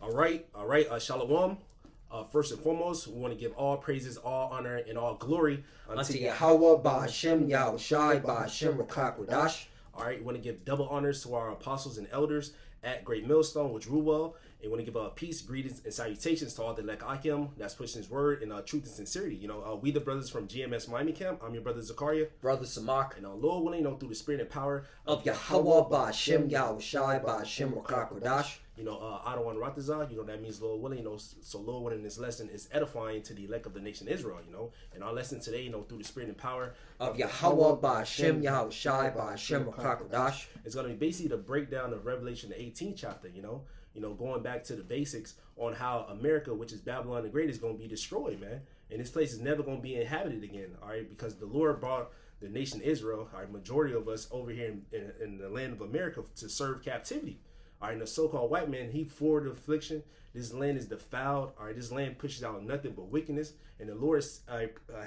All right. Shalom. First and foremost, we want to give all praises, all honor, and all glory unto Yahweh, Ba'ashem, Yahushai, Ba'ashem, Rakakwadash. All right, we want to give double honors to our apostles and elders at Great Millstone, which rule well. And we want to give peace, greetings, and salutations to all the Lek Akim that's pushing his word in truth and sincerity. You know, we the brothers from GMS Miami Camp. I'm your brother Zakaria. Brother Samak. And Lord willing, through the spirit and power of Yahweh, Ba'ashem, Yahushai, Ba'ashem, Rakakwadash. Adawan Ratazah, that means Lord willing, so Lord willing, this lesson is edifying to the elect of the nation Israel, and our lesson today, through the spirit and power of Yahweh, Ba'ashem, Yahushai, Ba'ashem, Rakakwadash. It's going to be basically the breakdown of Revelation, the 18th chapter, going back to the basics on how America, which is Babylon the Great, is going to be destroyed, man. And this place is never going to be inhabited again, all right, because the Lord brought the nation Israel, our majority of us over here in the land of America to serve captivity. All right, and the so-called white man, he for the affliction. This land is defiled. All right, this land pushes out nothing but wickedness. And the Lord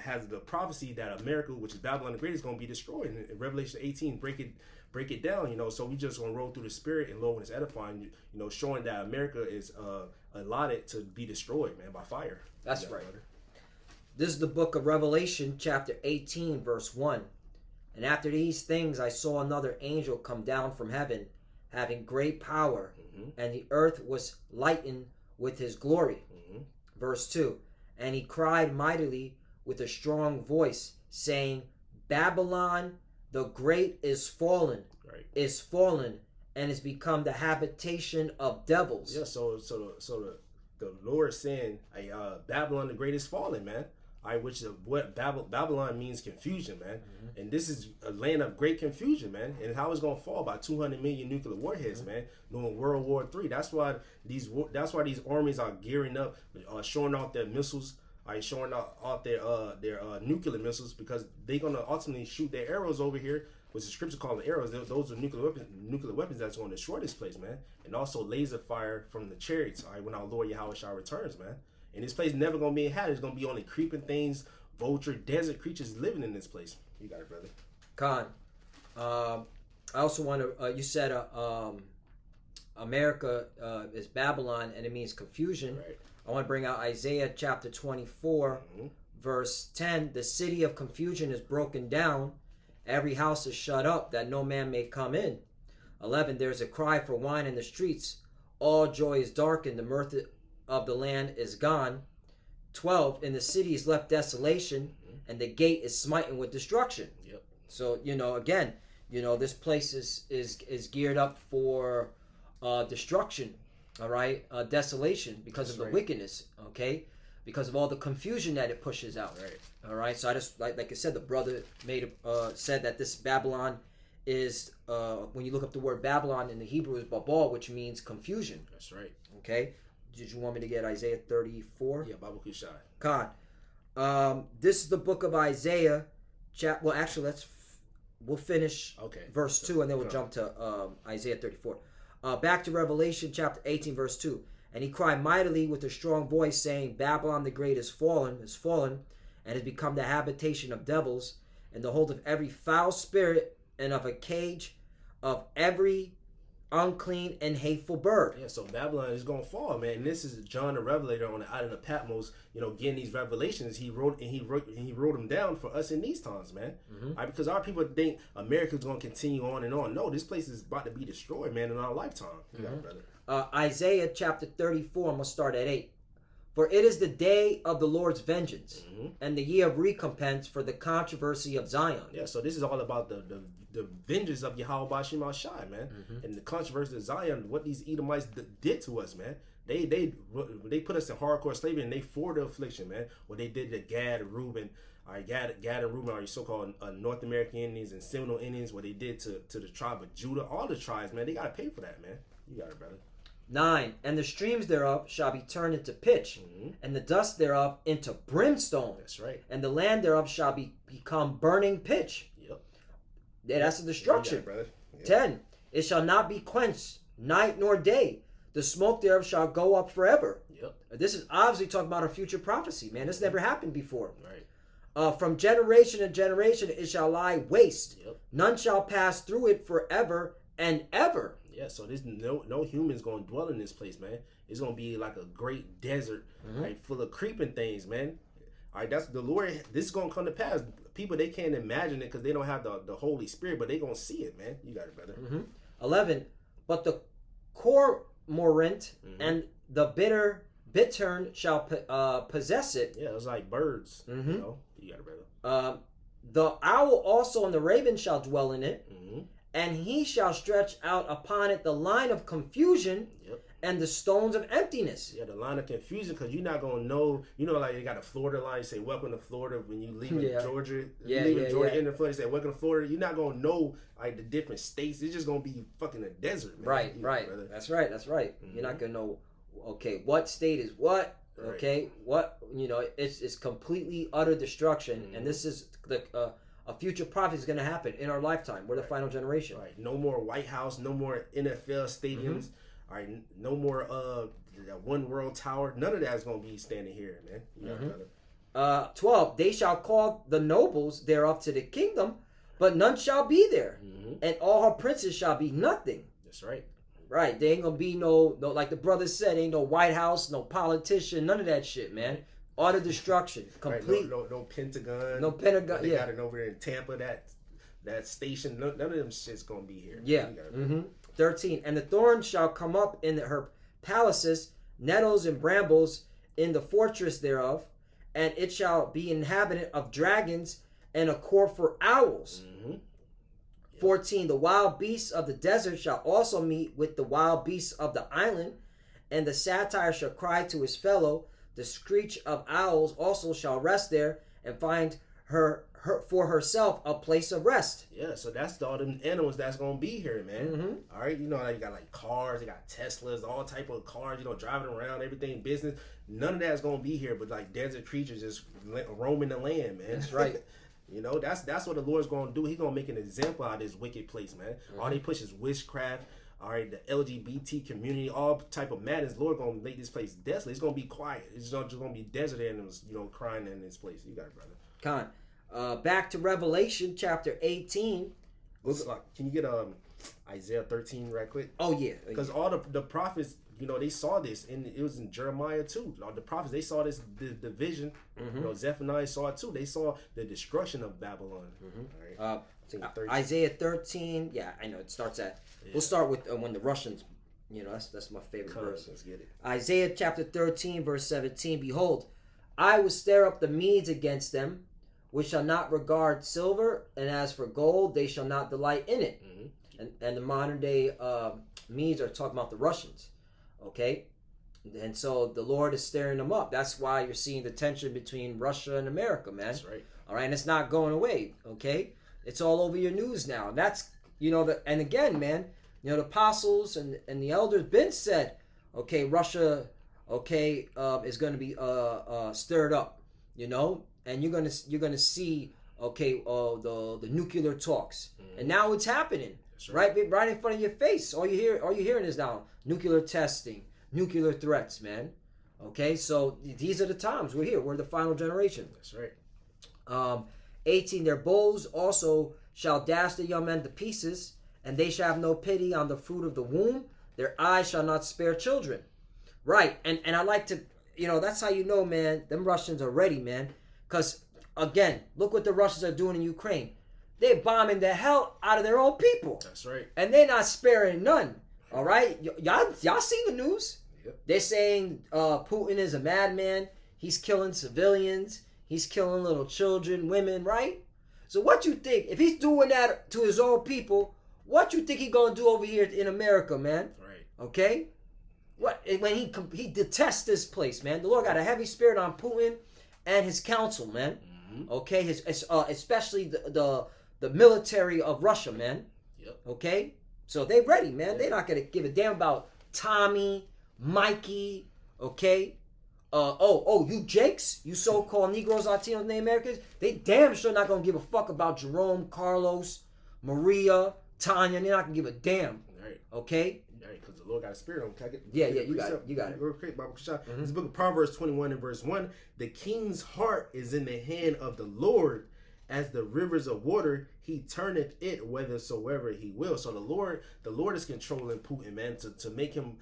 has the prophecy that America, which is Babylon the Great, is going to be destroyed. In Revelation 18, break it down, So we just going to roll through the spirit and Lord when it's edifying, showing that America is allotted to be destroyed, man, by fire. That's right. Brother. This is the book of Revelation, chapter 18, verse 1. And after these things, I saw another angel come down from heaven, having great power, and the earth was lightened with his glory. Verse 2, and he cried mightily with a strong voice, saying, Babylon the great is fallen, and is become the habitation of devils. Yeah, so the Lord is saying, Babylon the great is fallen, man. Which is what Babylon means, confusion, man. And this is a land of great confusion, man. And how it's gonna fall by 200 million nuclear warheads, man, during World War III. That's why these armies are gearing up, showing off their missiles, showing off their nuclear missiles, because they're gonna ultimately shoot their arrows over here, which the scripture called the arrows. Those are nuclear weapons that's gonna destroy this place, man. And also laser fire from the chariots, when our Lord Yahushua returns, man. And this place never gonna be inhabited. It's gonna be only creeping things, vulture, desert creatures living in this place. You got it, brother. Khan, I also want to. You said America is Babylon, and it means confusion. Right. I want to bring out Isaiah chapter 24, verse 10. The city of confusion is broken down; every house is shut up, that no man may come in. 11. There's a cry for wine in the streets; all joy is darkened; the mirth of the land is gone. 12, in the city is left desolation, and the gate is smitten with destruction. Yep. So again, this place is geared up for destruction. All right, desolation because of the wickedness. Okay, because of all the confusion that it pushes out. Right. All right. So I just like I said, the brother said that this Babylon is when you look up the word Babylon in the Hebrew is Babal, which means confusion. That's right. Okay. Did you want me to get Isaiah 34? Yeah, Bible Kushai. God. This is the book of Isaiah. Well, actually, we'll finish verse 2, and then we'll jump to Isaiah 34. Back to Revelation chapter 18, verse 2. And he cried mightily with a strong voice, saying, Babylon the great is fallen, and has become the habitation of devils, and the hold of every foul spirit, and of a cage of every unclean and hateful bird. Yeah, so Babylon is gonna fall, man. And this is John the Revelator on the island of Patmos, getting these revelations. He wrote them down for us in these times, man. Because our people think America's gonna continue on and on. No, this place is about to be destroyed, man, in our lifetime. Brother. Isaiah chapter 34. I'm gonna start at 8. For it is the day of the Lord's vengeance, and the year of recompense for the controversy of Zion. Yeah, so this is all about the vengeance of Yahweh Bashim Shai, man, and the controversy of Zion. What these Edomites did to us, man. They put us in hardcore slavery, and they for the affliction, man. What they did to Gad and Reuben, Gad and Reuben are so-called North American Indians and Seminole Indians. What they did to the tribe of Judah, all the tribes, man. They gotta pay for that, man. You got it, brother. 9. And the streams thereof shall be turned into pitch, and the dust thereof into brimstone. That's right. And the land thereof shall become burning pitch. Yep. Yeah, that's the destruction. Brother. Yep. 10. It shall not be quenched night nor day. The smoke thereof shall go up forever. Yep. This is obviously talking about a future prophecy, man. This never happened before. Right. From generation to generation it shall lie waste. Yep. None shall pass through it forever and ever. Yeah, so there's no humans going to dwell in this place, man. It's gonna be like a great desert, like full of creeping things, man. All right, that's the Lord. This is gonna come to pass. People, they can't imagine it because they don't have the Holy Spirit, but they gonna see it, man. You got it, brother. 11. But the cormorant and the bittern shall possess it. Yeah, it's like birds. You know, you got it, brother. The owl also and the raven shall dwell in it, and he shall stretch out upon it the line of confusion and the stones of emptiness. Yeah, the line of confusion, because you're not gonna know. You know, like you got a Florida line. You say "Welcome to Florida" when you leave Georgia. Georgia in the Florida. You say "Welcome to Florida." You're not gonna know like the different states. It's just gonna be fucking a desert, man. Right. Brother. That's right. You're not gonna know. Okay, what state is what? Okay, what, you know? It's completely utter destruction, and this is the a future prophet is going to happen in our lifetime. We're the final generation. Right. No more White House. No more NFL stadiums. All right. No more One World Tower. None of that is going to be standing here, man. 12. They shall call the nobles thereof to the kingdom, but none shall be there, and all her princes shall be nothing. That's right. Right. There ain't gonna be no like the brother said, ain't no White House, no politician, none of that shit, man. Utter destruction. Complete. Right. No Pentagon. No Pentagon. They got it over there in Tampa, that station. None of them shit's gonna be here. Yeah. 13. And the thorns shall come up in her palaces, nettles and brambles in the fortress thereof, and it shall be inhabited of dragons and a court for owls. 14. The wild beasts of the desert shall also meet with the wild beasts of the island, and the satyr shall cry to his fellow. The screech of owls also shall rest there, and find her for herself a place of rest. Yeah, so that's all them animals that's gonna be here, man. All right, you know, like you got like cars, you got Teslas, all type of cars, you know, driving around, everything business. None of that's gonna be here, but like desert creatures just roaming the land, man. That's right. You know, that's what the Lord's gonna do. He's gonna make an example out of this wicked place, man. All they push is witchcraft. All right, the LGBT community, all type of madness. Lord gonna make this place desolate. It's gonna be quiet. It's not just gonna be desert animals, you know, crying in this place. You got it, brother. Back to Revelation chapter 18. Can you get Isaiah 13 right quick? Oh yeah, because all the prophets, you know, they saw this, and it was in Jeremiah too. All the prophets, they saw this the vision. You know, Zephaniah saw it too. They saw the destruction of Babylon. All right. Isaiah 13. Yeah, I know it starts at. Yeah. We'll start with when the Russians. You know, that's my favorite verse. Let's get it. Isaiah chapter 13, verse 17. Behold, I will stir up the Medes against them, which shall not regard silver, and as for gold, they shall not delight in it. And the modern day Medes are talking about the Russians. Okay? And so the Lord is stirring them up. That's why you're seeing the tension between Russia and America, man. That's right. All right, and it's not going away. Okay? It's all over your news now. That's, you know, and again, man, you know, the apostles and the elders been said, okay, Russia, okay, is going to be stirred up, you know, and you're gonna see, okay, the nuclear talks, and now it's happening, right in front of your face. All you're hearing is now nuclear testing, nuclear threats, man. Okay, so these are the times we're here. We're the final generation. That's right. 18. Their bows also shall dash the young men to pieces, and they shall have no pity on the fruit of the womb. Their eyes shall not spare children. Right, and I like to, you know, that's how you know, man, them Russians are ready, man. Because, again, look what the Russians are doing in Ukraine. They're bombing the hell out of their own people. That's right. And they're not sparing none. All right? Y'all see the news? Yep. They're saying Putin is a madman. He's killing civilians. He's killing little children, women, right? So what you think? If he's doing that to his own people, what you think he's going to do over here in America, man? Right. Okay? What when he detests this place, man. The Lord got a heavy spirit on Putin and his council, man. Okay? Especially the military of Russia, man. Yep. Okay? So they ready, man. They're not going to give a damn about Tommy, Mikey, okay? You Jakes, you so-called Negroes, Latinos, and Americans, they damn sure not going to give a fuck about Jerome, Carlos, Maria, Tanya. They're not going to give a damn. Right. Okay? Right, because the Lord got a spirit on him. You got it. You got it. Real quick, Bible shot. This book of Proverbs 21 and verse 1. The king's heart is in the hand of the Lord, as the rivers of water, he turneth it whithersoever he will. So the Lord is controlling Putin, man, to make him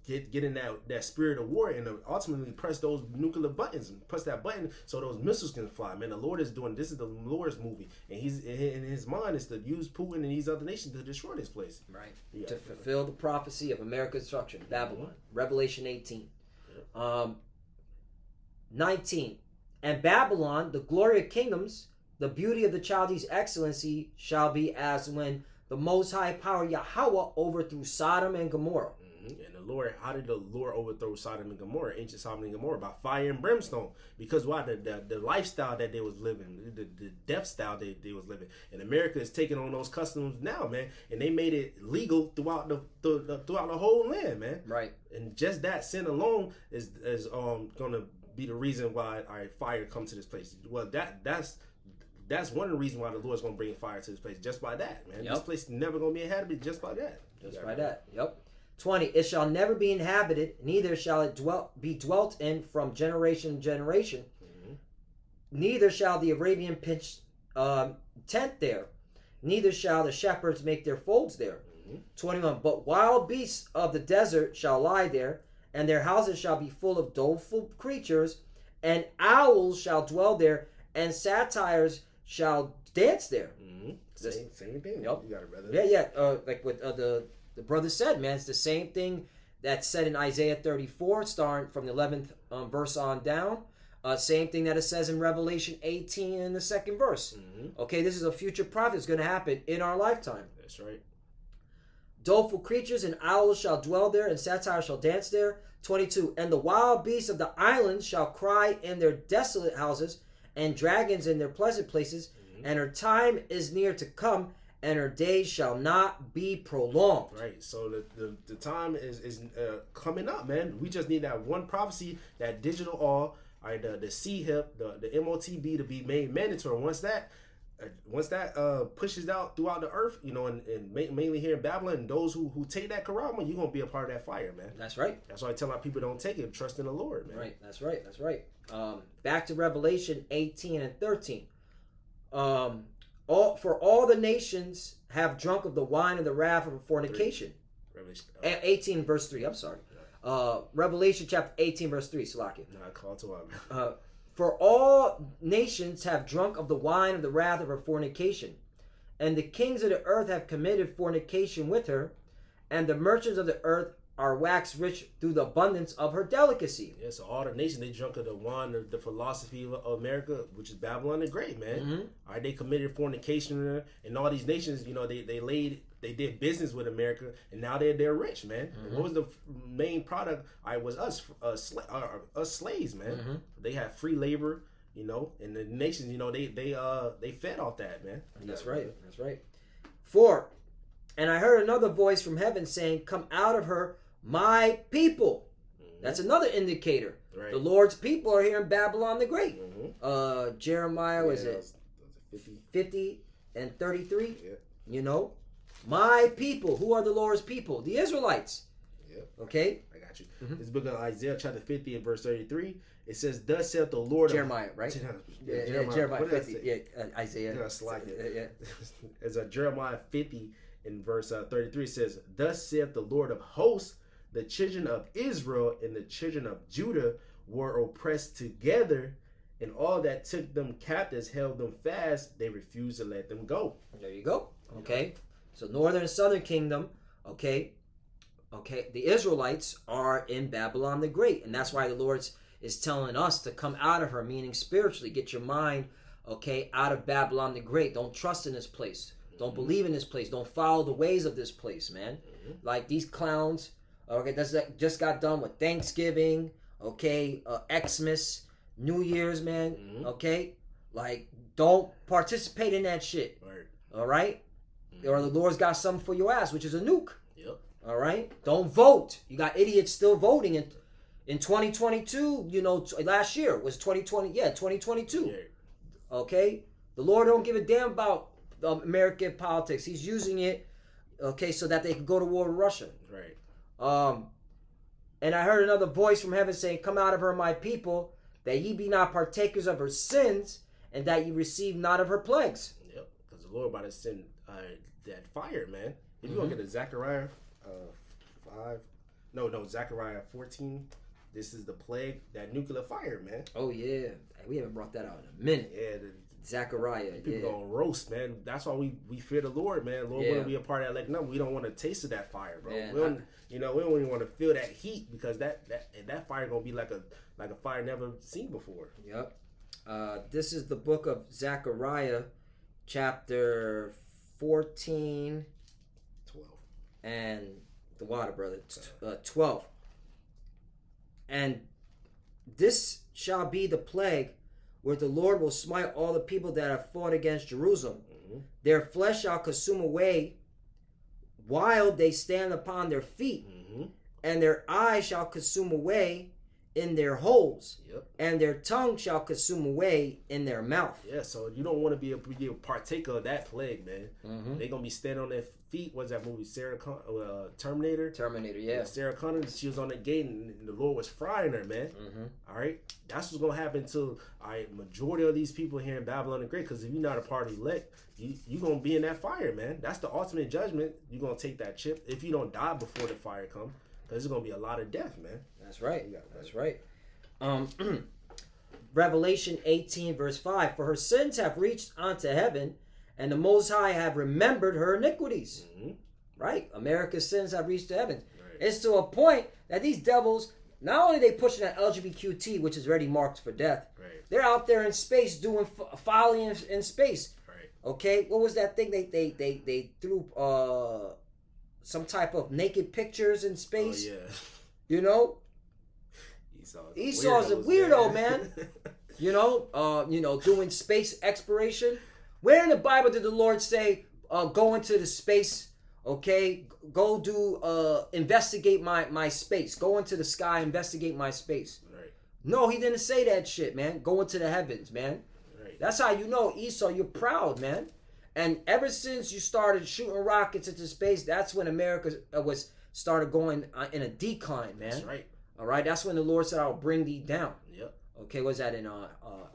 get in that spirit of war and to ultimately press those nuclear buttons and press that button so those missiles can fly, man. The Lord is doing this. Is the Lord's movie, and he's in his mind is to use Putin and these other nations to destroy this place, right? To fulfill the prophecy of America's destruction, Babylon, Revelation 18. 19. And Babylon, the glory of kingdoms, the beauty of the Chaldees' excellency, shall be as when the Most High Power Yahweh overthrew Sodom and Gomorrah. And the Lord, how did the Lord overthrow Sodom and Gomorrah, ancient Sodom and Gomorrah? By fire and brimstone. Because why? The lifestyle that they was living, the death style they was living. And America is taking on those customs now, man. And they made it legal throughout throughout the whole land, man. Right. And just that sin alone is gonna be the reason why fire comes to this place. Well, that's one of the reasons why the Lord's gonna bring fire to this place. Just by that, man. Yep. This place is never gonna be inhabited just by that. Just by that. Yep. 20. It shall never be inhabited, neither shall it be dwelt in from generation to generation. Neither shall the Arabian pitch tent there, neither shall the shepherds make their folds there. 21. But wild beasts of the desert shall lie there, and their houses shall be full of doleful creatures, and owls shall dwell there, and satyrs shall dance there. Same thing. Yep. You got it, brother. Yeah. Like what the brother said, man. It's the same thing that's said in Isaiah 34, starting from the 11th verse on down. Same thing that it says in Revelation 18 in the 2nd verse. Okay, this is a future prophet that's going to happen in our lifetime. That's right. Doleful creatures and owls shall dwell there, and satyrs shall dance there. 22. And the wild beasts of the islands shall cry in their desolate houses, and dragons in their pleasant places. And her time is near to come, and her days shall not be prolonged. Right. So the time is coming up, man. We just need that one prophecy, that digital all right, the C-HIP, the MOTB to be made mandatory. Once that pushes out throughout the earth, you know, and mainly here in Babylon, and those who take that Quran, you're gonna be a part of that fire, man. That's right. That's why I tell my people, don't take it. Trust in the Lord, man. Right. That's right. Back to Revelation 18 and 13. For all the nations have drunk of the wine of the wrath of fornication. 18 verse 3. I'm sorry. Revelation chapter 18 verse 3. Salakia. No, I call to For all nations have drunk of the wine of the wrath of her fornication, and the kings of the earth have committed fornication with her, and the merchants of the earth are waxed rich through the abundance of her delicacy. Yeah, so all the nations, they drunk of the wine of the philosophy of America, which is Babylon the Great, man. All right, they committed fornication, and all these nations, you know, they did business with America, and now they're rich, man. What was the main product? Was us slaves, man. They had free labor, you know, and the nations, you know, they fed off that, man. That's right. 4. And I heard another voice from heaven saying, "Come out of her, my people." That's another indicator. Right. The Lord's people are here in Babylon the Great. Jeremiah, was it 50 and 33? Yeah. You know, my people. Who are the Lord's people? The Israelites. Yeah. Okay. I got you. This book of Isaiah chapter 50 and verse 33. It says, "Thus saith the Lord." Jeremiah, right? Jeremiah 50. Isaiah. It's a Jeremiah 50 in verse 33. It says, "Thus saith the Lord of hosts, the children of Israel and the children of Judah were oppressed together, and all that took them captives held them fast. They refused to let them go." There you go. Okay. So northern and southern kingdom. Okay. The Israelites are in Babylon the Great, and that's why the Lord is telling us to come out of her, meaning spiritually, get your mind, out of Babylon the Great. Don't trust in this place. Don't believe in this place. Don't follow the ways of this place, man. Like these clowns. That just got done with Thanksgiving. Xmas, New Year's, man. Like don't participate in that shit. Right. All right. Or the Lord's got something for your ass, which is a nuke. Yep. All right. Don't vote. You got idiots still voting in 2022. You know, last year was 2020. Yeah, 2022. Yeah. Okay. The Lord don't give a damn about American politics. He's using it, so that they can go to war with Russia. Right. And I heard another voice from heaven saying, "Come out of her, my people, that ye be not partakers of her sins, and that you receive not of her plagues. Yep, because the Lord about to send that fire, man. If you want to get to Zechariah 5, Zechariah 14, this is the plague, that nuclear fire, man. Oh yeah, we haven't brought that out in a minute. Yeah, Zechariah. People gonna roast, man. That's why we fear the Lord, man. Lord wouldn't be a part of that. Like, no, we don't want to taste of that fire, bro. Man, we don't even want to feel that heat, because that fire gonna be like a fire never seen before. Yep. This is the book of Zechariah, chapter 14, 12, and the water, brother. 12. And this shall be the plague where the Lord will smite all the people that have fought against Jerusalem. Mm-hmm. Their flesh shall consume away while they stand upon their feet, Mm-hmm. and their eyes shall consume away in their holes, Yep. and their tongue shall consume away in their mouth. Yeah, so you don't want to be a partaker of that plague, man. Mm-hmm. They gonna be standing on their feet. What's that movie? Terminator. Terminator, yeah. Sarah Connor, she was on the gate, and the Lord was frying her, man. Mm-hmm. All right, that's what's gonna happen to majority of these people here in Babylon the Great. Because if you're not a part of the elect, you gonna be in that fire, man. That's the ultimate judgment. You're gonna take that chip if you don't die before the fire comes, because there's gonna be a lot of death, man. That's right. That's right. Revelation 18 verse 5. For her sins have reached unto heaven, and the Most High have remembered her iniquities. Mm-hmm. Right? America's sins have reached to heaven. Right. It's to a point that these devils, not only they pushing that LGBTQT, which is already marked for death, Right. they're out there in space doing folly in space. Right. Okay? What was that thing they threw some type of naked pictures in space? Oh yeah. You know? Esau's a weirdo, man. Doing space exploration. Where in the Bible did the Lord say, go into the space, okay? Go do, investigate my space. Go into the sky, investigate my space. Right. No, he didn't say that shit, man. Go into the heavens, man. Right. That's how you know, Esau, you're proud, man. And ever since you started shooting rockets into space, that's when America started going in a decline, man. That's right. All right, that's when the Lord said, "I'll bring thee down." Yep. Okay, was that in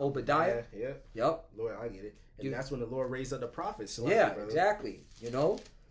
Obadiah? Yeah. Yep. Lord, I get it. And that's when the Lord raised up the prophets. Yeah, exactly.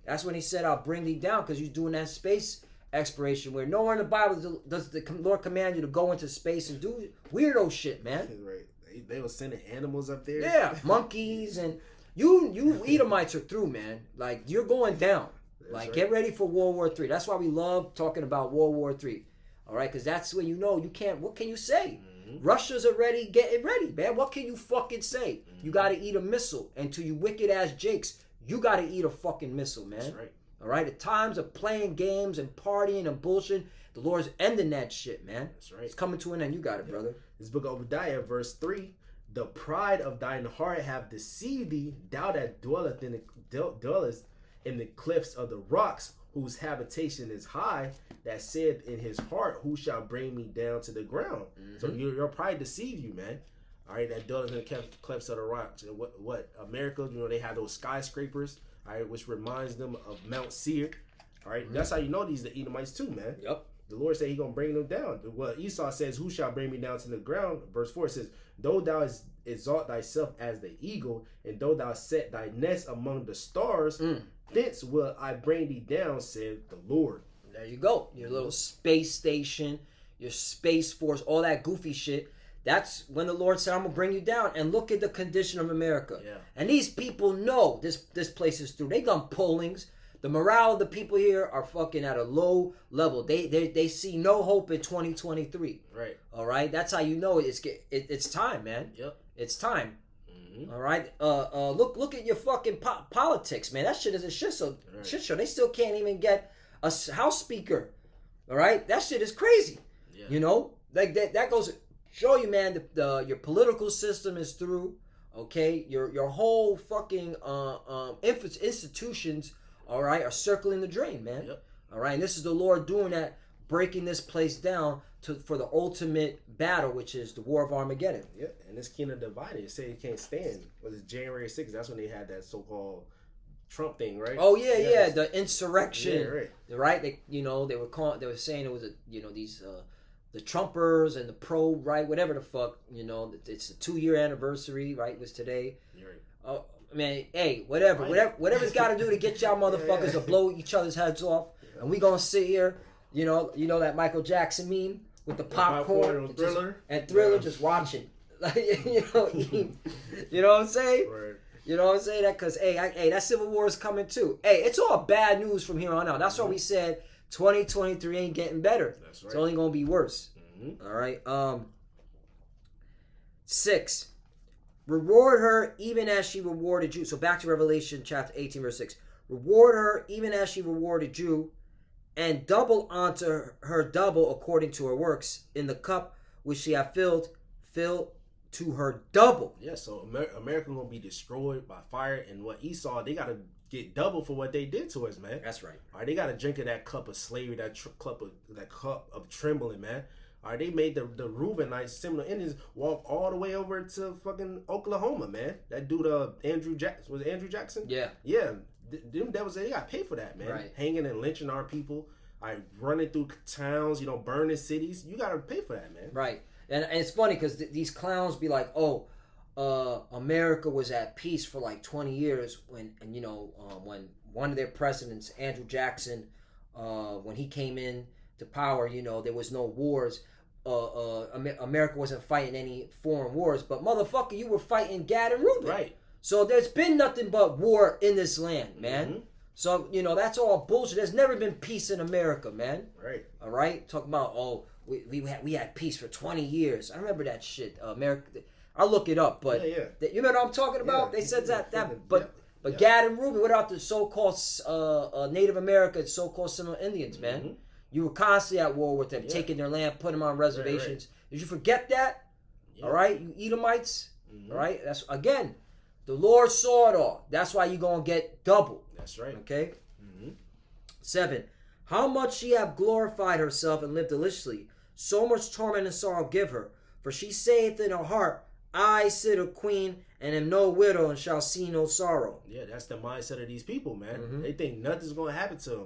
That's when He said, "I'll bring thee down," because you're doing that space exploration where nowhere in the Bible does the Lord command you to go into space and do weirdo shit, man. Right. They were sending animals up there. Yeah, monkeys and you Edomites are through, man. Like, you're going down. That's like, right. Get ready for World War III. That's why we love talking about World War III. All right, because that's when you can't. What can you say? Mm-hmm. Russia's already getting ready, man. What can you fucking say? Mm-hmm. You got to eat a missile, and to you wicked ass Jakes, you got to eat a fucking missile, man. That's right. All right, the times of playing games and partying and bullshit, the Lord's ending that shit, man. That's right. It's coming to an end. You got it, brother. This book of Obadiah, verse 3. The pride of thine heart have deceived thee, thou that dwellest in the cliffs of the rocks, whose habitation is high, that said in his heart, who shall bring me down to the ground? Mm-hmm. So your pride deceived you, man. All right, that dwelleth in the cliffs of the rocks. And what America, they have those skyscrapers, all right, which reminds them of Mount Seir. All right, that's how you know these the Edomites too, man. Yep. The Lord said He gonna bring them down. Well, Esau says, "Who shall bring me down to the ground?" Verse 4 says, "Though thou exalt thyself as the eagle, and though thou set thy nest among the stars, thence will I bring thee down," said the Lord. There you go. Your little space station, your space force, all that goofy shit. That's when the Lord said, "I'm gonna bring you down." And look at the condition of America. Yeah. And these people know this place is through. They done pollings. The morale of the people here are fucking at a low level. They see no hope in 2023. Right. All right, that's how you know it's time, man. Yep. It's time. Mm-hmm. All right. Look at your fucking politics, man. That shit is a shit show. Right. Shit show. They still can't even get a house speaker. All right, that shit is crazy. Yeah. Like that goes to show you, man. Your political system is through. Okay, your whole fucking institutions, all right, are circling the drain, man. Yep. All right, and this is the Lord doing that, breaking this place down for the ultimate battle, which is the War of Armageddon. Yep. And this kingdom divided. It said it can't stand. Was it January 6th? That's when they had that so-called Trump thing, right? Oh yeah, the insurrection. Yeah, right. Right? They were saying it was these the Trumpers and the pro-right, whatever the fuck, you know, it's the 2-year anniversary, right, was today. Right. I mean, hey, whatever's got to do to get y'all motherfuckers to blow each other's heads off, and we gonna sit here, you know that Michael Jackson meme with the popcorn and Thriller, just watching, like, you know what I'm saying? Right. You know what I'm saying? That because hey, that Civil War is coming too. Hey, it's all bad news from here on out. That's why we said 2023 ain't getting better. That's right. It's only gonna be worse. Mm-hmm. All right. 6. Reward her even as she rewarded you. So back to Revelation chapter 18, verse 6. Reward her even as she rewarded you, and double unto her double according to her works. In the cup which she hath filled, fill to her double. Yeah, so America gonna be destroyed by fire, and what Esau, they gotta get double for what they did to us, man. That's right. All right, they gotta drink of that cup of slavery, that cup of trembling, man. All right, they made the Reubenites, similar Indians, walk all the way over to fucking Oklahoma, man. That dude, Andrew Jackson, was it Andrew Jackson? Yeah. Yeah, them devils, they got paid for that, man. Right. Hanging and lynching our people, running through towns, burning cities. You gotta pay for that, man. Right. And it's funny because these clowns be like, oh, America was at peace for like 20 years when one of their presidents, Andrew Jackson, when he came in to power, there was no wars. America wasn't fighting any foreign wars, but motherfucker, you were fighting Gad and Reuben. Right. So there's been nothing but war in this land, man. Mm-hmm. So, that's all bullshit. There's never been peace in America, man. Right. All right? Talking about, we had peace for 20 years. I remember that shit. America. I'll look it up, but you know what I'm talking about? Yeah. They said but Gad and Reuben, what about the so-called Native Americans, so-called Seminole Indians, man? Mm-hmm. You were constantly at war with them, taking their land, putting them on reservations. Right. Did you forget that? Yeah. All right? You Edomites, Mm-hmm. all right? That's, again, the Lord saw it all. That's why you're going to get double. That's right. Okay? Mm-hmm. 7. How much she have glorified herself and lived deliciously, so much torment and sorrow give her. For she saith in her heart, I sit a queen and am no widow and shall see no sorrow. Yeah, that's the mindset of these people, man. Mm-hmm. They think nothing's going to happen to them.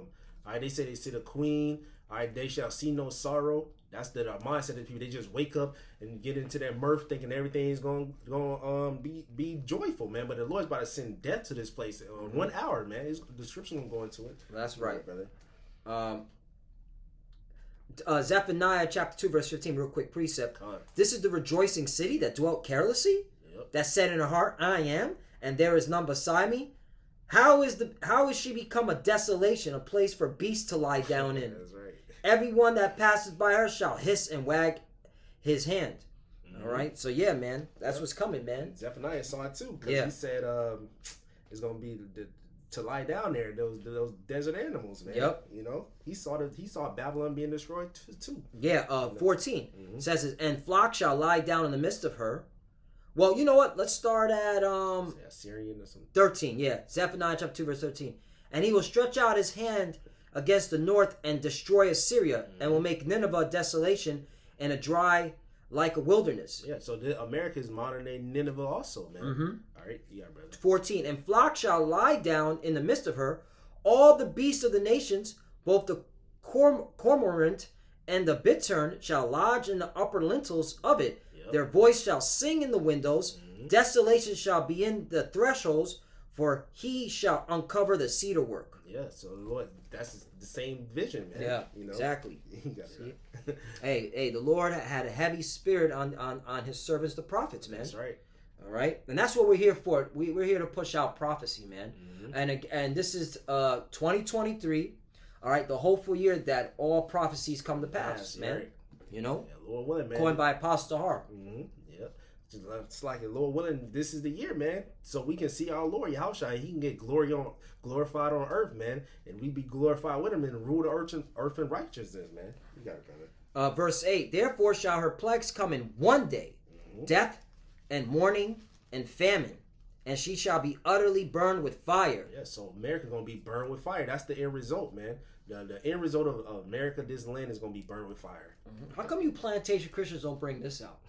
All right, they say they sit a queen. All right, they shall see no sorrow. That's the mindset of people. They just wake up and get into their mirth thinking everything's going to be joyful, man. But the Lord's about to send death to this place in 1 hour, man. His description will go into it. That's right. Brother. Zephaniah chapter 2 verse 15, real quick precept. This is the rejoicing city that dwelt carelessly, that said in her heart, I am, and there is none beside me. How is she become a desolation, a place for beasts to lie down in? That's right. Everyone that passes by her shall hiss and wag his hand. Mm-hmm. All right, so yeah, man, that's what's coming, man. Zephaniah saw it too, because he said it's gonna be to lie down there, those desert animals, man. Yep. He saw Babylon being destroyed too. Yeah. 14 says, and flock shall lie down in the midst of her. Well, you know what? Let's start at Syrian or something. 13. Yeah, Zephaniah chapter 2 verse 13. And he will stretch out his hand against the north and destroy Assyria, and will make Nineveh a desolation and a dry like a wilderness. Yeah, so America is modern day Nineveh also, man. Mm-hmm. All right, yeah, brother. 14. And flock shall lie down in the midst of her, all the beasts of the nations, both the cormorant and the bittern shall lodge in the upper lintels of it. Yep. Their voice shall sing in the windows. Mm-hmm. Desolation shall be in the thresholds, for he shall uncover the cedar work. Yeah, so Lord, that's the same vision, man. Yeah, exactly. Hey, the Lord had a heavy spirit on his servants, the prophets, man. That's right. All right, and that's what we're here for. We're here to push out prophecy, man. Mm-hmm. And this is 2023. All right, the hopeful year that all prophecies come to pass, man. Right. Yeah, Lord willing, man. Coined by Apostle Har. Mm-hmm. Yep. It's like Lord willing, this is the year, man. So we can see our Lord Yahushua, and he can get glorified on earth, man, and we be glorified with him and rule the earth in righteousness, man. You got it, brother. Verse 8. Therefore shall her plagues come in one day, death and mourning and famine, and she shall be utterly burned with fire. Yeah, so America gonna be burned with fire. That's the end result, man. The end result of America, this land, is gonna be burned with fire. How come you plantation Christians don't bring this out?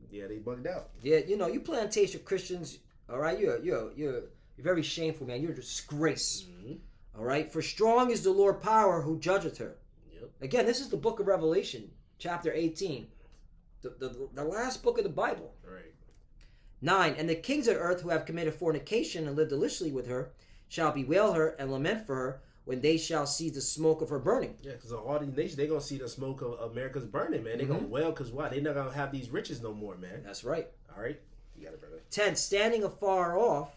They bugged out. Yeah, you plantation Christians, all right, you're very shameful, man. You're a disgrace. Mm-hmm. All right, for strong is the Lord power who judgeth her. Yep. Again, this is the book of Revelation, chapter 18. The last book of the Bible. Right. 9. And the kings of the earth who have committed fornication and lived deliciously with her shall bewail her and lament for her when they shall see the smoke of her burning. Yeah, because all these nations, they're going to see the smoke of America's burning, man. They're going to wail because why? They're not going to have these riches no more, man. That's right. All right. You got it, brother. 10. Standing afar off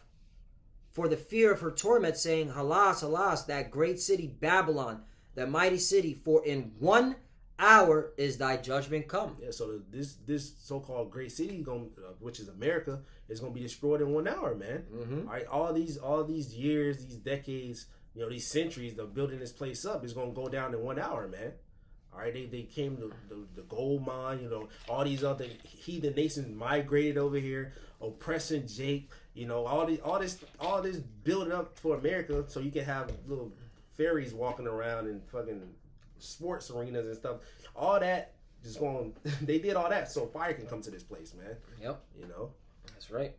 for the fear of her torment, saying, Alas, alas, that great city Babylon, that mighty city, for in 1 hour is thy judgment come. Yeah, so this so-called great city, which is America, is going to be destroyed in 1 hour, man. Mm-hmm. All right, all these years, these decades, these centuries of building this place up is going to go down in 1 hour, man. All right, they came to the gold mine, all these other heathen nations migrated over here, oppressing Jake, all this building up for America so you can have little fairies walking around in fucking sports arenas and stuff. All that just going, they did all that so fire can come to this place, man. Yep. That's right.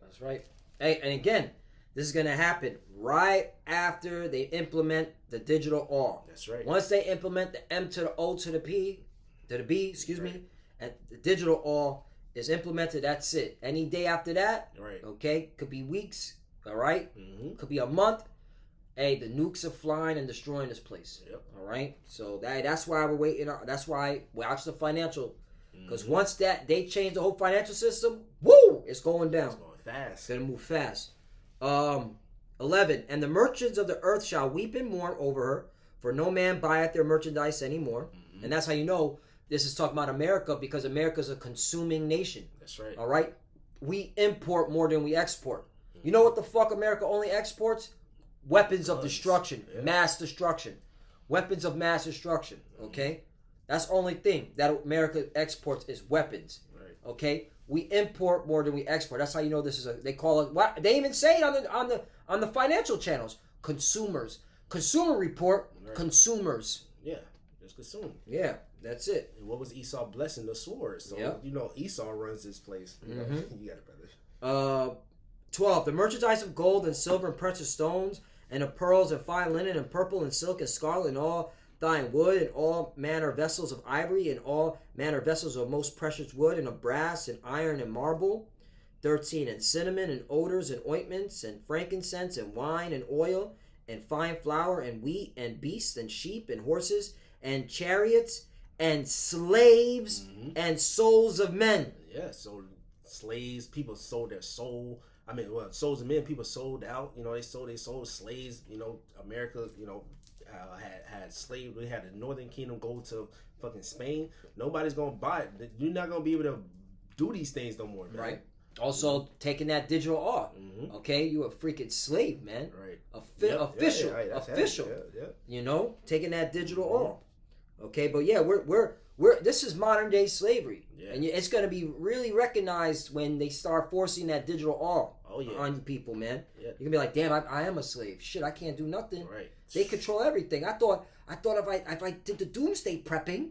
Hey, and again, this is going to happen right after they implement the digital R. That's right. Once they implement the M to the O to the P, to the B, and the digital R is implemented, that's it. Any day after that, right? Okay, could be weeks, all right? Mm-hmm. Could be a month. Hey, the nukes are flying and destroying this place. Yep. All right? So that's why we're waiting. That's why we watch the financial. Because once they change the whole financial system, woo, it's going down. It's going fast. It's going to move fast. 11. And the merchants of the earth shall weep and mourn over her, for no man buyeth their merchandise anymore. Mm-hmm. And that's how you know this is talking about America, because America's a consuming nation. That's right. All right? We import more than we export. Mm-hmm. You know what the fuck America only exports? Weapons of destruction. Yeah. Mass destruction. Weapons of mass destruction. Okay? That's the only thing that America exports is weapons. Right. Okay? We import more than we export. That's how you know this is they call it, what they even say it on the financial channels. Consumers. Consumer report, right. Consumers. Yeah. Just consume. Yeah, that's it. And what was Esau blessing? The sword. So Esau runs this place. You got it, brother. 12. The merchandise of gold and silver and precious stones, and of pearls and fine linen and purple and silk and scarlet and all thine wood, and all manner vessels of ivory, and all manner vessels of most precious wood, and of brass and iron and marble. 13. And cinnamon and odors and ointments and frankincense and wine and oil and fine flour and wheat and beasts and sheep and horses and chariots and slaves and souls of men. Yeah, so slaves, people sold their soul. I mean, souls of men, people sold out. They sold slaves. America, had slaves. We had the Northern Kingdom go to fucking Spain. Nobody's gonna buy it. You're not gonna be able to do these things no more, man. Right. Also, taking that digital art. Okay, you a freaking slave, man. Right. Official. Official. Yeah. Taking that digital art. Okay, but yeah, we're this is modern day slavery, and it's gonna be really recognized when they start forcing that digital art on people, man. Yeah. You're gonna be like, damn, I am a slave. Shit, I can't do nothing. Right. They control everything. I thought if I did the doomsday prepping,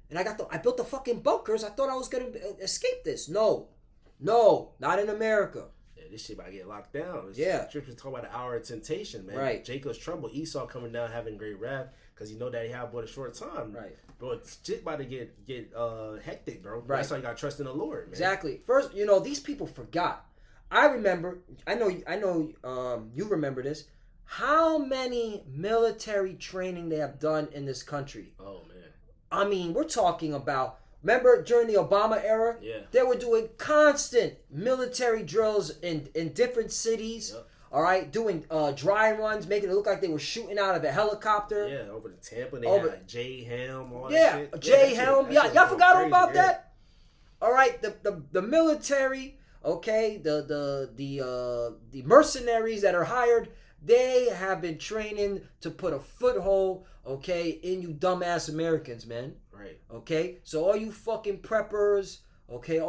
and I built the fucking bunkers, I thought I was gonna escape this. No, not in America. Yeah, this shit about to get locked down. Scriptures talk about the hour of temptation, man. Right. Jacob's trouble, Esau coming down having great wrath because that he had but a short time. Right. Bro, it's shit about to get hectic, bro. Right. That's why you got to trust in the Lord, man. Exactly. First, these people forgot. I remember. I know. You remember this. How many military training they have done in this country? Oh man. I mean, we're talking about. Remember during the Obama era? Yeah. They were doing constant military drills in different cities. Yep. All right, doing dry runs, making it look like they were shooting out of a helicopter. Yeah, over to Tampa, they had like J Helm, all that shit. J Helm. Y'all forgot all about that? All right, the military, okay, the mercenaries that are hired, they have been training to put a foothold, okay, in you dumbass Americans, man. Right. Okay, so all you fucking preppers, okay,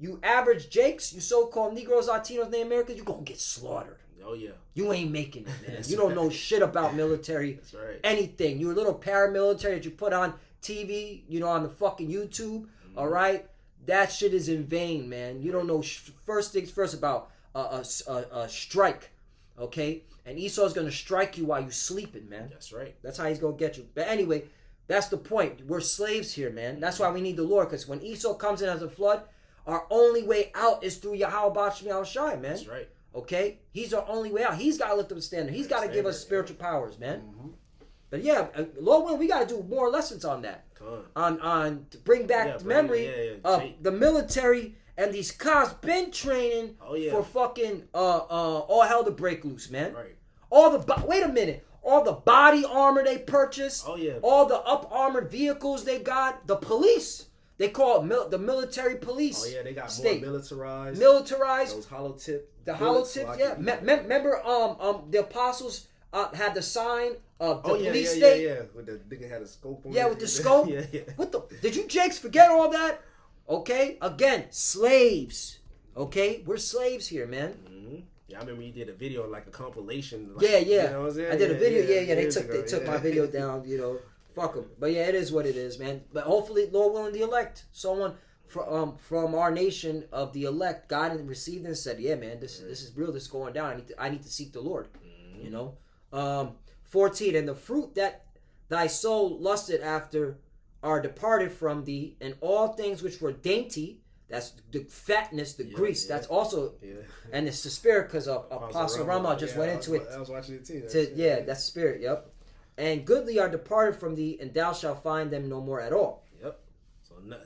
you average Jakes, you so-called Negroes, Latinos, Native Americans, you gonna get slaughtered. Oh yeah. You ain't making it, man. You don't know shit about military. That's right. Anything. You're a little paramilitary that you put on TV, on the fucking YouTube. All right, that shit is in vain, man. You don't know first things first about a strike, okay? And Esau's gonna strike you while you sleeping, man. That's right. That's how he's gonna get you. But anyway, That's the point. We're slaves here, man. That's why we need the Lord. Because when Esau comes in as a flood, our only way out is through Yahweh Shai, man. That's right. Okay? He's our only way out. He's got to lift up the standard. He's got to give us spiritual powers, man. But yeah, Lord willing, we got to do more lessons on that. On to bring back the memory of the military and these cops been training for fucking all hell to break loose, man. Right. Wait a minute. All the body armor they purchased. Oh yeah. All the up armored vehicles they got. The police. They call it the military police. Oh yeah, they got more militarized. Those hollow tip. The hollow tips, yeah. Remember, the apostles had the sign of the police state. Yeah. With the nigga had a scope on. Yeah, it. with the scope. yeah. What the? Did you Jakes forget all that? Okay, again, slaves. Okay, we're slaves here, man. Yeah, I remember you did a video, like a compilation. Like, yeah. You know what I'm saying? I did a video. Yeah. They ago, took my video down. You know, fuck them. But yeah, it is what it is, man. But hopefully, Lord willing, the elect, someone from our nation of the elect, God and received and said, yeah, man, this is real. This is going down. I need to seek the Lord. You know, 14. And the fruit that thy soul lusted after are departed from thee, and all things which were dainty. That's the fatness, the grease. That's also, and it's the spirit, because Apostle Rama just went into it. I was watching it too. That's spirit. Yep. And goodly are departed from thee, and thou shalt find them no more at all. Yep.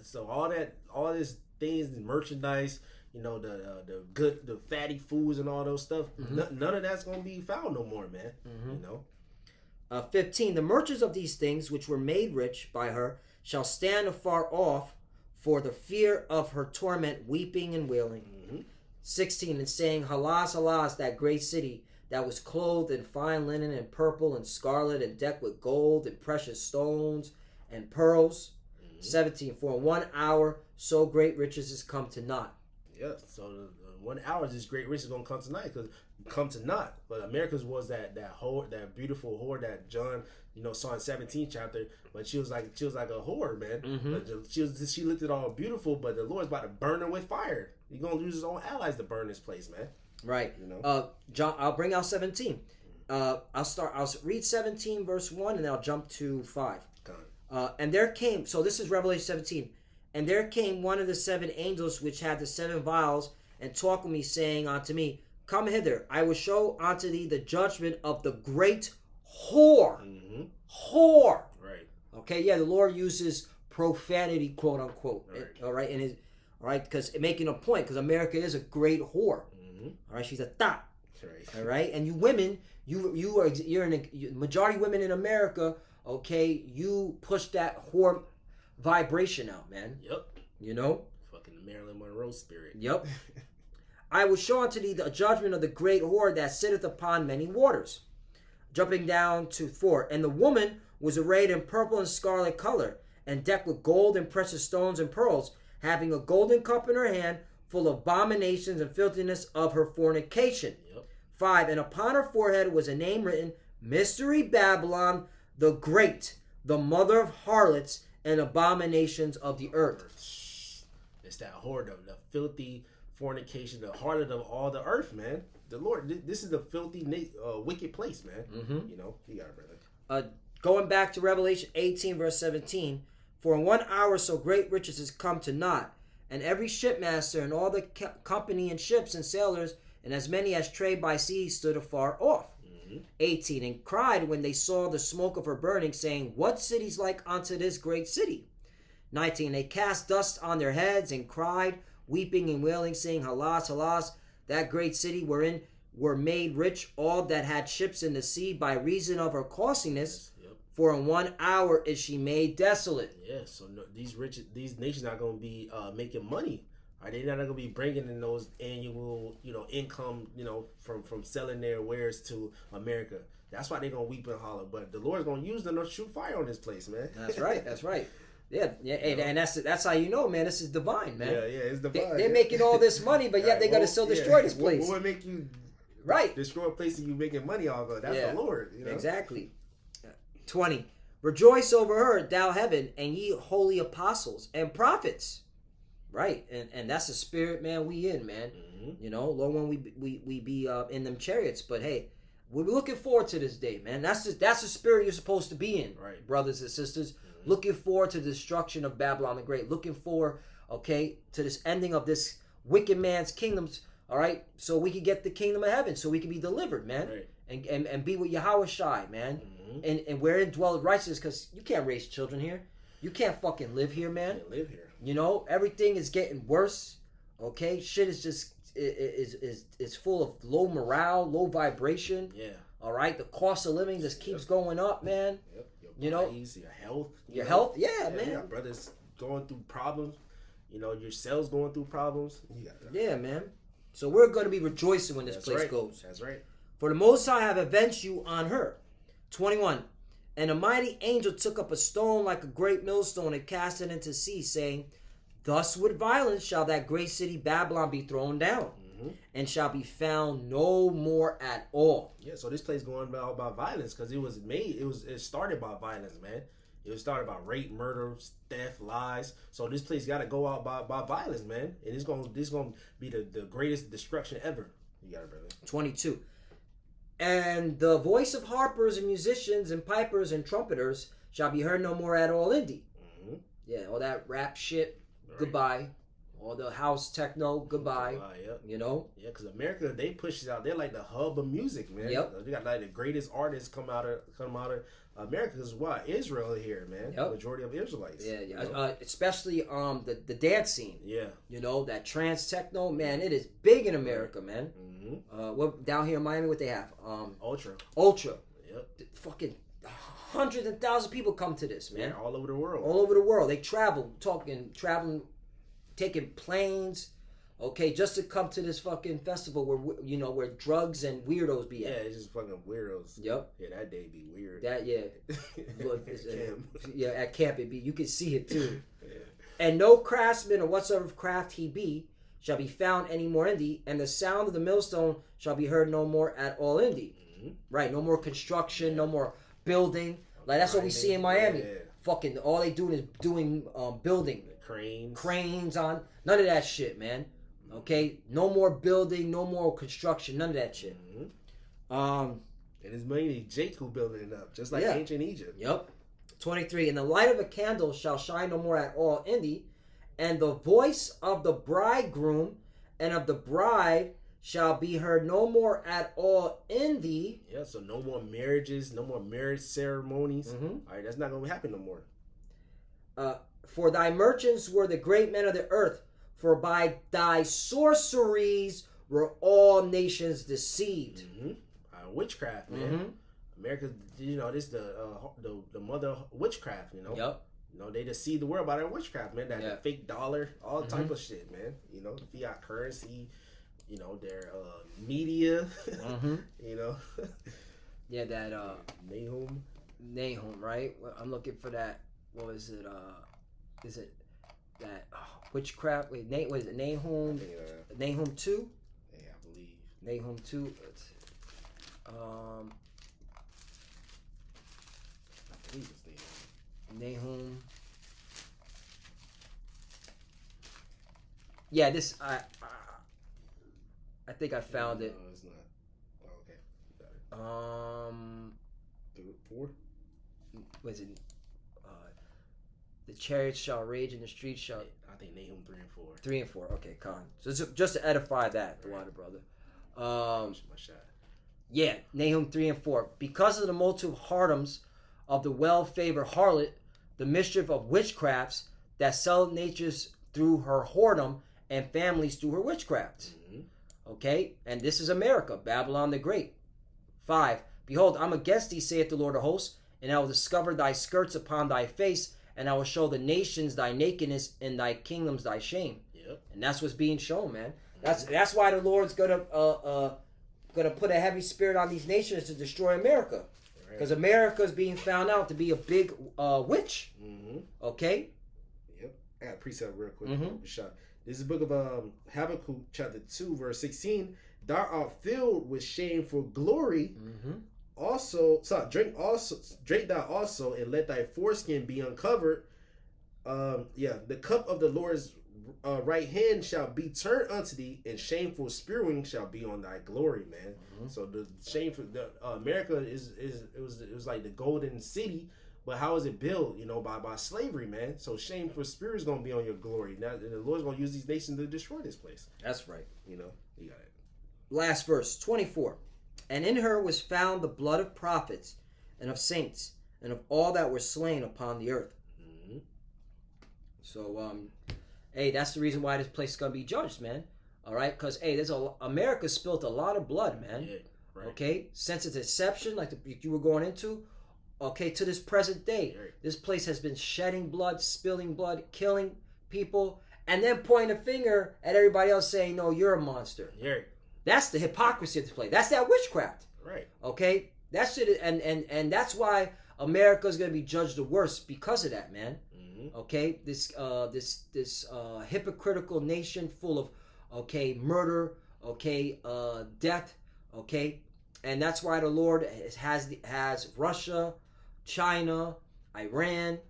So all this things, the merchandise, you know, the fatty foods and all those stuff. None of that's gonna be found no more, man. You know. 15. The merchants of these things which were made rich by her shall stand afar off, for the fear of her torment, weeping and wailing. 16. And saying, Halas, Halas, that great city that was clothed in fine linen and purple and scarlet and decked with gold and precious stones and pearls. 17. For in 1 hour so great riches is come to naught. Yeah, so 1 hour this great riches is gonna come to naught. But America's was that whore, that beautiful whore that John, you know, saw in 17th chapter. But she was like a whore, man. But she looked at all beautiful, but the Lord's about to burn her with fire. He's gonna use his own allies to burn this place, man. Right. You know. John, I'll bring out 17. I'll read 17 verse 1, and then I'll jump to 5. And there came, so this is Revelation 17. And there came one of the 7 angels which had the 7 vials, and talked with me, saying unto me, Come hither, I will show unto thee the judgment of the great whore. Whore. Right. Okay, yeah, the Lord uses profanity, quote unquote. Right. All right, because making a point, because America is a great whore. All right, she's a thot. Right. All right, and you women, you're in the majority of women in America. Okay, you push that whore vibration out, man. Yep. You know? Fucking Marilyn Monroe spirit. Yep. I will show unto thee the judgment of the great whore that sitteth upon many waters. Jumping down to 4. And the woman was arrayed in purple and scarlet color, and decked with gold and precious stones and pearls, having a golden cup in her hand, full of abominations and filthiness of her fornication. Yep. 5. And upon her forehead was a name written, Mystery Babylon the Great, the mother of harlots and abominations of the earth. It's that whoredom, the filthy fornication, the harlot of all the earth, man. The Lord, this is the filthy, wicked place, man. You know, you got it, brother. Going back to Revelation 18, verse 17, for in 1 hour so great riches is come to naught, and every shipmaster and all the company and ships and sailors, and as many as trade by sea, stood afar off. 18, and cried when they saw the smoke of her burning, saying, What city's like unto this great city? 19, they cast dust on their heads and cried, weeping and wailing, saying, Halas, Halas, that great city wherein were made rich all that had ships in the sea by reason of her costliness. Yep. For in 1 hour is she made desolate. Yeah, so these nations are going to be making money. They're not going to be bringing in those annual, income, from selling their wares to America. That's why they're going to weep and holler. But the Lord's going to use them to shoot fire on this place, man. That's right. That's right. Yeah. And that's how you know, man. This is divine, man. Yeah, it's divine. They're making all this money, but yet they're going to still destroy this place. What would make you destroy a place that you making money off of? That's the Lord. Exactly. 20. Rejoice over her, thou heaven, and ye holy apostles and prophets. Right, and that's the spirit, man. We in, man. Lord, when we be in them chariots, but hey, we're looking forward to this day, man. That's the spirit you're supposed to be in, right, brothers and sisters. looking forward to the destruction of Babylon the Great, looking forward, okay, to this ending of this wicked man's kingdoms, all right, so we can get the kingdom of heaven, so we can be delivered, man, Right. and be with Yahweh Shai, man, and wherein dwelleth righteousness, because you can't raise children here. You can't fucking live here, man. Can't live here. You know, everything is getting worse. Okay, shit is just is full of low morale, low vibration. Yeah. All right, the cost of living just keeps going up, man. Yep. You know, bodies, your health. Your health, yeah, Yeah, man. your brother's going through problems. You know, your cell's going through problems. Yeah, man. So we're going to be rejoicing when this That's place right. goes. That's right. For the Most High have avenged you on her. 21. And a mighty angel took up a stone like a great millstone and cast it into sea, saying, Thus with violence shall that great city Babylon be thrown down, and shall be found no more at all. Yeah, so this place going about violence because it started by violence, man. It was started by rape, murder, theft, lies. So this place got to go out by violence, man. And this gonna be the greatest destruction ever. You got it, brother. 22. And the voice of harpers and musicians and pipers and trumpeters shall be heard no more at all Indy. Yeah, all that rap shit, goodbye. All the house techno, goodbye. Yep. You know? Yeah, because America, they push it out. They're like the hub of music, man. Yep. They got like the greatest artists come out of America. Because why? Israel here, man. Yep. Majority of Israelites. Yeah, yeah. You know? Especially the dance scene. Yeah. You know, that trance techno, man, it is big in America, man. What down here in Miami, what they have? Ultra. Yep. Fucking hundreds and thousands of people come to this, man. Yeah, all over the world. All over the world. They traveling, taking planes, okay, just to come to this fucking festival where drugs and weirdos be Yeah, at. it's just fucking weirdos. Yep. Yeah, that day be weird. That, yeah. Yeah, at camp it be. You can see it too. Yeah. And no craftsman or whatsoever craft he be shall be found any more in thee, and the sound of the millstone shall be heard no more at all in thee. Right, no more construction, no more building. Like that's what we see in Miami. Yeah. Fucking all they doing is doing building. Cranes on. None of that shit, man. Okay? No more building, no more construction, none of that shit. And it's mainly Jake who building it up, just like ancient Egypt. Yep. 23. And the light of a candle shall shine no more at all in thee, and the voice of the bridegroom and of the bride shall be heard no more at all in thee. Yeah, so no more marriages, no more marriage ceremonies. All right, that's not going to happen no more. For thy merchants were the great men of the earth, for by thy sorceries were all nations deceived. Witchcraft, man. America, you know, this the mother of witchcraft, you know. Yep. You know, they deceive the world by their witchcraft, man. That fake dollar, all type of shit, man. You know, fiat currency, you know, their media, you know. Yeah, that Nahum, right? I'm looking for that. What was it? Is it that witchcraft? Wait, what is it? Nahum? Nahum 2? Yeah, I believe. Nahum 2. I believe it's Nahum. Yeah, this I think I found it. No, it's not. Oh, okay. Got it. 4? Was it? The chariots shall rage and the streets shall. I think Nahum 3 and 4. 3 and 4. Okay, con. So just to edify that, the water brother. My shot. Yeah, Nahum 3 and 4. Because of the multitude of hardoms of the well-favored harlot, the mischief of witchcrafts that sell natures through her whoredom and families through her witchcraft. Okay, and this is America, Babylon the Great. 5. Behold, I'm against thee, saith the Lord of hosts, and I will discover thy skirts upon thy face, and I will show the nations thy nakedness and thy kingdoms thy shame. Yep. And that's what's being shown, man. That's why the Lord's gonna put a heavy spirit on these nations to destroy America, because America is being found out to be a big witch. Okay. Yep. I got a precept real quick. Shot. This is the book of Habakkuk, chapter 2, verse 16. Thou art filled with shameful glory. Drink thou also, and let thy foreskin be uncovered. The cup of the Lord's right hand shall be turned unto thee, and shameful spewing shall be on thy glory, man. So the shameful America it was like the golden city But how is it built? You know, by slavery, man. So shame for spirit is gonna be on your glory. Now the Lord's gonna use these nations to destroy this place. That's right. You know, you got it. Last verse, 24. And in her was found the blood of prophets and of saints and of all that were slain upon the earth. Mm-hmm. So, hey, that's the reason why this place is gonna be judged, man. All right, because hey, America spilt a lot of blood, man. Yeah, right. Okay, since its inception, like you were going into, okay, to this present day, Right. this place has been shedding blood, spilling blood, killing people, and then pointing a finger at everybody else, saying, "No, you're a monster." Yeah. That's the hypocrisy of this place. That's that witchcraft. Right. Okay, that shit, and that's why America's gonna be judged the worst because of that, man. Mm-hmm. Okay, this hypocritical nation full of murder, death, and that's why the Lord has Russia, China, Iran,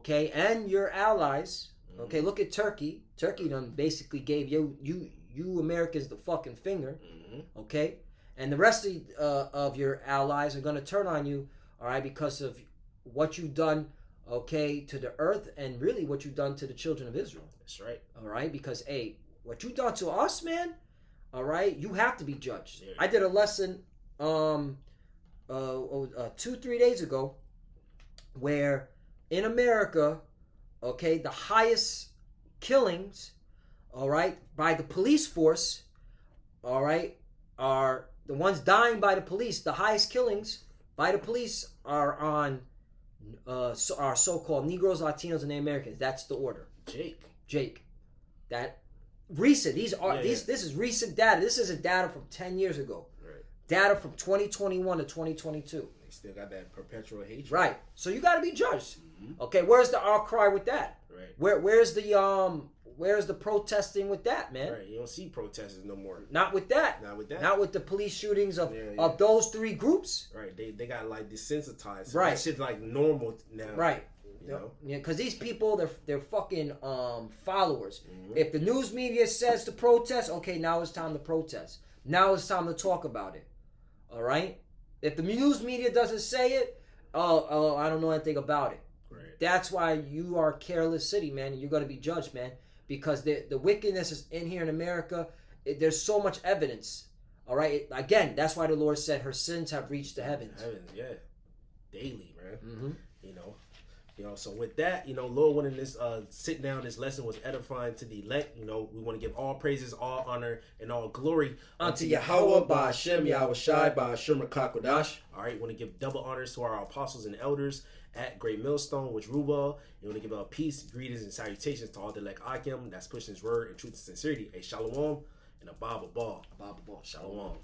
and your allies. Okay, look at Turkey. Turkey done basically gave you Americans the fucking finger. Mm-hmm. Okay, and the rest of your allies are gonna turn on you. All right, because of what you've done. Okay, to the earth, and really what you've done to the children of Israel. That's right. All right, because hey, what you done to us, man. All right, you have to be judged. Yeah. I did a lesson 2-3 days ago where in America, okay, the highest killings, all right, by the police force, all right, are the ones dying by the police. The highest killings by the police are on our so-called Negroes, Latinos, and Americans. That's the order. Jake. That recent. This is recent data. This isn't data from 10 years ago. Right. Data from 2021 to 2022. They still got that perpetual hatred. Right. So you got to be judged. Mm-hmm. Okay. Where's the outcry with that? Right. Where's the protesting with that, man? Right. You don't see protesters no more. Not with that. Not with that. Not with the police shootings of Yeah. those three groups. Right. They got like desensitized. Right. That shit's like normal now. Right. You know? Yeah, because these people, they're fucking followers. Mm-hmm. If the news media says to protest, okay, now it's time to protest. Now it's time to talk about it. All right. If the news media doesn't say it, oh, I don't know anything about it. Right. That's why you are a careless city, man. And you're going to be judged, man, because the wickedness is in here in America. There's so much evidence. All right. Again, that's why the Lord said her sins have reached the heavens. Yeah. Daily, man. Mm-hmm. You know, so with that, Lord wanted this sit down. This lesson was edifying to the elect. We want to give all praises, all honor, and all glory Unto Yahweh, by Hashem, Yahweh Shai, by Hashem Rakakodash. All right, want to give double honors to our apostles and elders at Great Millstone, which Rubal. You want to give peace, greetings, and salutations to all the elect Akim that's pushing his word in truth and sincerity. A shalom and a Bible ball. Bible ball. Shalom.